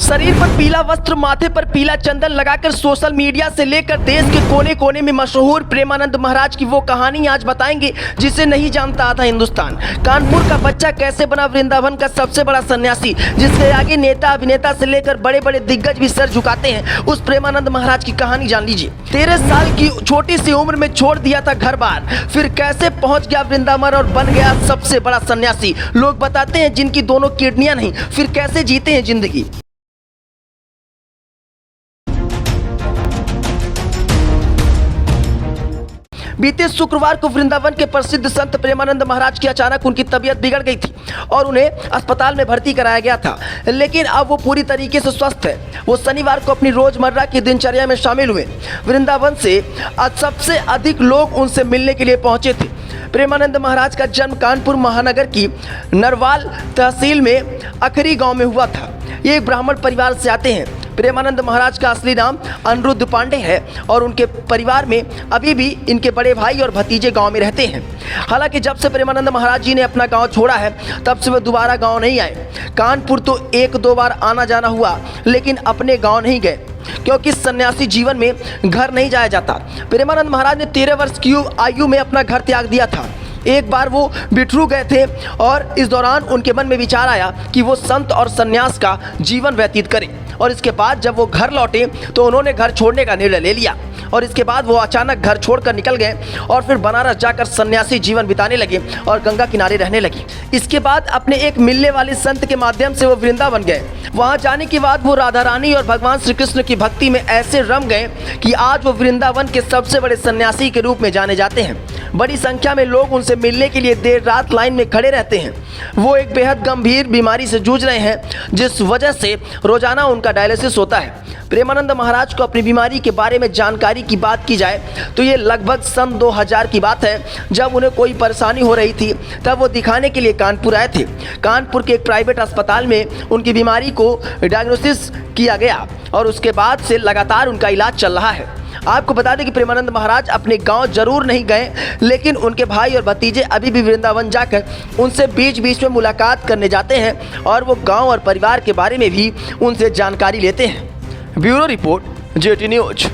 शरीर पर पीला वस्त्र, माथे पर पीला चंदन लगाकर सोशल मीडिया से लेकर देश के कोने कोने में मशहूर प्रेमानंद महाराज की वो कहानी आज बताएंगे जिसे नहीं जानता था हिंदुस्तान। कानपुर का बच्चा कैसे बना वृंदावन का सबसे बड़ा सन्यासी, जिसके आगे नेता अभिनेता से लेकर बड़े बड़े दिग्गज भी सर झुकाते हैं। उस प्रेमानंद महाराज की कहानी जान लीजिए। 13 साल की छोटी सी उम्र में छोड़ दिया था घर बार, फिर कैसे पहुंच गया वृंदावन और बन गया सबसे बड़ा सन्यासी। लोग बताते हैं जिनकी दोनों किडनियां नहीं, फिर कैसे जीते हैं जिंदगी। बीते शुक्रवार को वृंदावन के प्रसिद्ध संत प्रेमानंद महाराज की अचानक उनकी तबीयत बिगड़ गई थी और उन्हें अस्पताल में भर्ती कराया गया था, लेकिन अब वो पूरी तरीके से स्वस्थ है। वो शनिवार को अपनी रोजमर्रा की दिनचर्या में शामिल हुए। वृंदावन से सबसे अधिक लोग उनसे मिलने के लिए पहुंचे थे। प्रेमानंद महाराज का जन्म कानपुर महानगर की नरवाल तहसील में अखरी गांव में हुआ था। ये एक ब्राह्मण परिवार से आते हैं। प्रेमानंद महाराज का असली नाम अनिरुद्ध पांडे है और उनके परिवार में अभी भी इनके बड़े भाई और भतीजे गांव में रहते हैं। हालांकि जब से प्रेमानंद महाराज जी ने अपना गांव छोड़ा है तब से वे दोबारा गांव नहीं आए। कानपुर तो 1-2 बार आना जाना हुआ, लेकिन अपने गांव नहीं गए, क्योंकि सन्यासी जीवन में घर नहीं जाया जाता। प्रेमानंद महाराज ने 13 वर्ष की आयु में अपना घर त्याग दिया था। एक बार वो बिठरू गए थे और इस दौरान उनके मन में विचार आया कि वो संत और सन्यास का जीवन व्यतीत करें, और इसके बाद जब वो घर लौटे तो उन्होंने घर छोड़ने का निर्णय ले लिया और इसके बाद वो अचानक घर छोड़कर निकल गए और फिर बनारस जाकर सन्यासी जीवन बिताने लगे और गंगा किनारे रहने लगे। इसके बाद अपने एक मिलने वाले संत के माध्यम से वो वृंदावन गए। वहाँ जाने के बाद वो राधा रानी और भगवान श्री कृष्ण की भक्ति में ऐसे रम गए कि आज वो वृंदावन के सबसे बड़े सन्यासी के रूप में जाने जाते हैं। बड़ी संख्या में लोग उनसे मिलने के लिए देर रात लाइन में खड़े रहते हैं। वो एक बेहद गंभीर बीमारी से जूझ रहे हैं, जिस वजह से रोजाना उनका डायलिसिस होता है। प्रेमानंद महाराज को अपनी बीमारी के बारे में जानकारी की बात की जाए तो ये लगभग सन 2000 की बात है, जब उन्हें कोई परेशानी हो रही थी। तब वो दिखाने के लिए कानपुर आए थे। कानपुर के एक प्राइवेट अस्पताल में उनकी बीमारी को डायग्नोसिस किया गया और उसके बाद से लगातार उनका इलाज चल रहा है। आपको बता दें कि प्रेमानंद महाराज अपने गांव जरूर नहीं गए, लेकिन उनके भाई और भतीजे अभी भी वृंदावन जाकर उनसे बीच बीच में मुलाकात करने जाते हैं और वो गांव और परिवार के बारे में भी उनसे जानकारी लेते हैं। Bureau report, jetty news.